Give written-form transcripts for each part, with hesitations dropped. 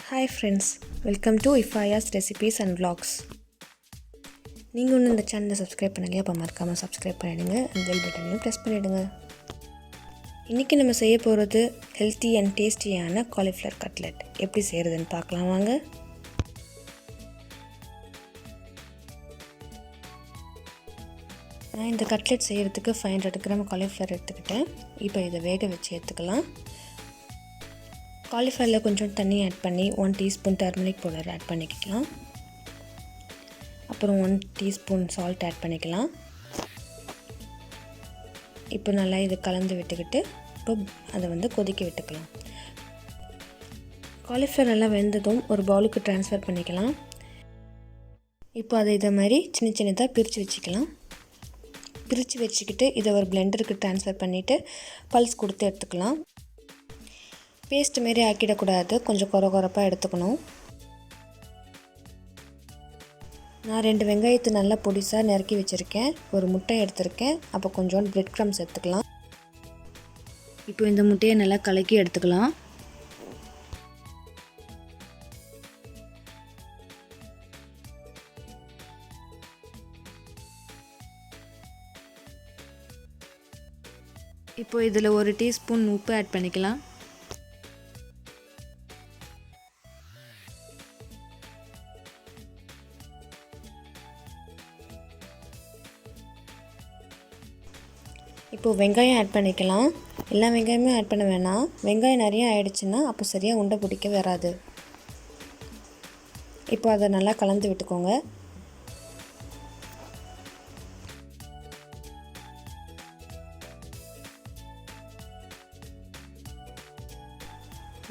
Hi friends, welcome to Hifaya's recipes and vlogs. நீங்கள் இன்னும் இந்த சேனலை சப்ஸ்கிரைப் பண்ணலையா? அப்போ மறக்காமல் சப்ஸ்கிரைப் பண்ணிவிடுங்க. அந்த பெல் பட்டனையும் ப்ரெஸ் பண்ணிவிடுங்க. இன்றைக்கி நம்ம செய்ய போகிறது ஹெல்த்தி அண்ட் டேஸ்டியான காலிஃப்ளவர் கட்லெட். எப்படி செய்கிறதுன்னு பார்க்கலாம் வாங்க. நான் இந்த கட்லெட் செய்கிறதுக்கு 500 கிராம் காலிஃப்ளவர் எடுத்துக்கிட்டேன். இப்போ இதை வேக வச்சு எடுத்துக்கலாம். காலிஃப்ளவரில் கொஞ்சம் தண்ணி ஆட் பண்ணி 1 டீஸ்பூன் டர்மரிக் பவுடர் ஆட் பண்ணிக்கலாம். அப்புறம் 1 டீஸ்பூன் சால்ட் ஆட் பண்ணிக்கலாம். இப்போ நல்லா இது கலந்து விட்டுக்கிட்டு இப்போ அதை கொதிக்க விட்டுக்கலாம். காலிஃப்ளவர் நல்லா வெந்ததும் ஒரு பவுலுக்கு ட்ரான்ஸ்ஃபர் பண்ணிக்கலாம். இப்போ அதை இதை மாதிரி சின்ன சின்னதாக பிரித்து வச்சுக்கலாம். பிரித்து வச்சுக்கிட்டு இதை ஒரு பிளெண்டருக்கு ட்ரான்ஸ்ஃபர் பண்ணிவிட்டு பல்ஸ் கொடுத்து எடுத்துக்கலாம். பேஸ்ட் மாரி ஆக்கிடக்கூடாது, கொஞ்சம் கொரப்பாக எடுத்துக்கணும். நான் 2 வெங்காயத்தை நல்லா பொடிசாக நறுக்கி வச்சுருக்கேன். ஒரு முட்டை எடுத்துருக்கேன். அப்போ கொஞ்சோண்டு பிரெட் க்ரம்ஸ் எடுத்துக்கலாம். இப்போ இந்த முட்டையை நல்லா கலக்கி எடுத்துக்கலாம். இப்போ இதில் 1 டீஸ்பூன் உப்பு ஆட் பண்ணிக்கலாம். இப்போது வெங்காயம் ஆட் பண்ணிக்கலாம். எல்லா வெங்காயமும் ஆட் பண்ண வேணாம். வெங்காயம் நிறைய ஆகிடுச்சுன்னா அப்போ சரியாக உண்டை பிடிக்க வராது. இப்போ அதை நல்லா கலந்து விட்டுக்கோங்க.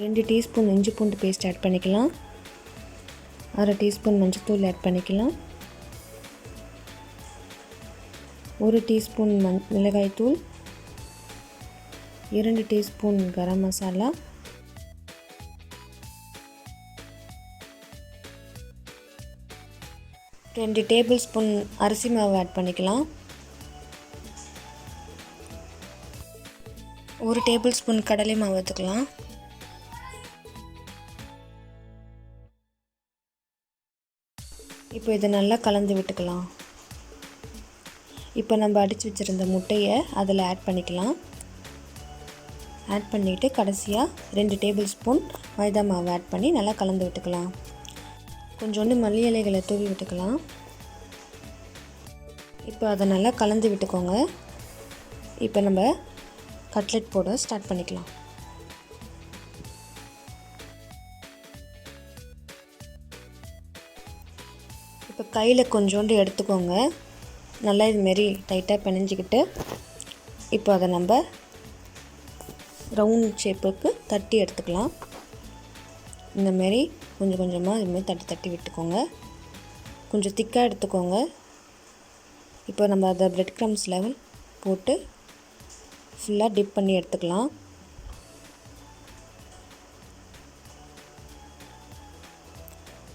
ரெண்டு டீஸ்பூன் இஞ்சி பூண்டு பேஸ்ட் ஆட் பண்ணிக்கலாம். 1/2 டீஸ்பூன் மஞ்சள்தூள் ஆட் பண்ணிக்கலாம். 1 டீஸ்பூன் மிளகாய்த்தூள், 2 teaspoon garam masala, 2 table spoon அரிசி மாவு ஆட் பண்ணிக்கலாம். 1 டேபிள் ஸ்பூன் கடலை மாவு எடுத்துக்கலாம். இப்போ இதை நல்லா கலந்து விட்டுக்கலாம். இப்போ நம்ம அடித்து வச்சுருந்த முட்டையை அதில் ஆட் பண்ணிக்கலாம். ஆட் பண்ணிவிட்டு கடைசியாக 2 டேபிள் ஸ்பூன் மைதா மாவு ஆட் பண்ணி நல்லா கலந்து விட்டுக்கலாம். கொஞ்சோண்டு மல்லி இலைகளை தூவி விட்டுக்கலாம். இப்போ அதை நல்லா கலந்து விட்டுக்கோங்க. இப்போ நம்ம கட்லெட் போட ஸ்டார்ட் பண்ணிக்கலாம். இப்போ கையில் கொஞ்சோண்டு எடுத்துக்கோங்க. நல்லா இதுமாரி டைட்டாக பிணைஞ்சிக்கிட்டு இப்போ அதை நம்ம ரவுண்ட் ஷேப்புக்கு தட்டி எடுத்துக்கலாம். இந்தமாரி கொஞ்சம் கொஞ்சமாக இதுமாரி தட்டி விட்டுக்கோங்க. கொஞ்சம் திக்காக எடுத்துக்கோங்க. இப்போ நம்ம அதை பிரெட் க்ரம்ஸ் லெவல் போட்டு ஃபுல்லாக டிப் பண்ணி எடுத்துக்கலாம்.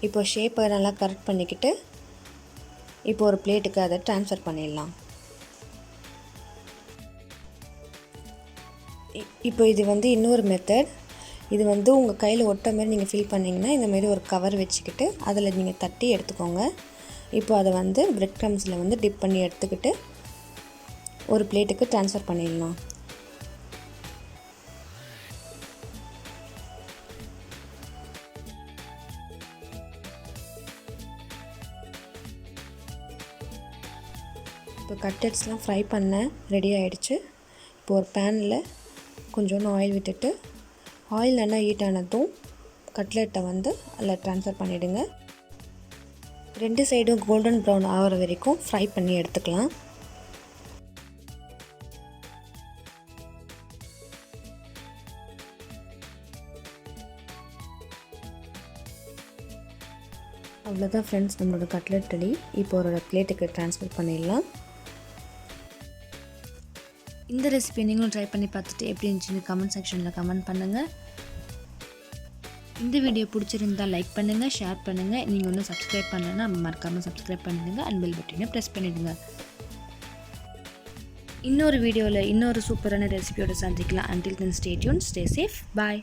இப்போ ஷேப்பை நல்லா கரெக்ட் பண்ணிக்கிட்டு இப்போ ஒரு பிளேட்டுக்கு அதை ட்ரான்ஸ்ஃபர் பண்ணிடலாம். இப்போ இது இன்னொரு மெத்தட். இது உங்கள் கையில் ஒட்ட மாதிரி நீங்கள் ஃபில் பண்ணிங்கன்னா இந்தமாரி ஒரு கவர் வச்சுக்கிட்டு அதில் நீங்கள் தட்டி எடுத்துக்கோங்க. இப்போ அதை பிரெட் க்ரம்ஸில் டிப் பண்ணி எடுத்துக்கிட்டு ஒரு பிளேட்டுக்கு ட்ரான்ஸ்ஃபர் பண்ணிடலாம். இப்போ கட்லெட்ஸ்லாம் ஃப்ரை பண்ண ரெடி ஆகிடுச்சு. இப்போ ஒரு பேனில் கொஞ்சோண்டு ஆயில் விட்டுட்டு ஆயில் நல்லா ஹீட் ஆனதும் கட்லெட்டை அதில் ட்ரான்ஸ்ஃபர் பண்ணிவிடுங்க. 2 சைடும் கோல்டன் ப்ரௌன் ஆகிற வரைக்கும் ஃப்ரை பண்ணி எடுத்துக்கலாம். அவ்வளோதான் ஃப்ரெண்ட்ஸ், நம்மளோட கட்லெட் ரெடி. இப்போ ஒரு பிளேட்டுக்கு ட்ரான்ஸ்ஃபர் பண்ணிடலாம். இந்த ரெசிபி நீங்களும் ட்ரை பண்ணி பார்த்துட்டு எப்படி இருந்துச்சுன்னு கமெண்ட் செக்ஷனில் கமெண்ட் பண்ணுங்கள். இந்த வீடியோ பிடிச்சிருந்தால் லைக் பண்ணுங்கள், ஷேர் பண்ணுங்கள். நீங்கள் ஒன்றும் சப்ஸ்கிரைப் பண்ணலைன்னா மறக்காமல் சப்ஸ்கிரைப் பண்ணிடுங்க. அண்ட் பெல் பட்டனை ப்ரெஸ் பண்ணிவிடுங்க. இன்னொரு வீடியோவில் இன்னொரு சூப்பரான ரெசிபியோட சந்திக்கலாம். until then stay tuned, stay safe, bye.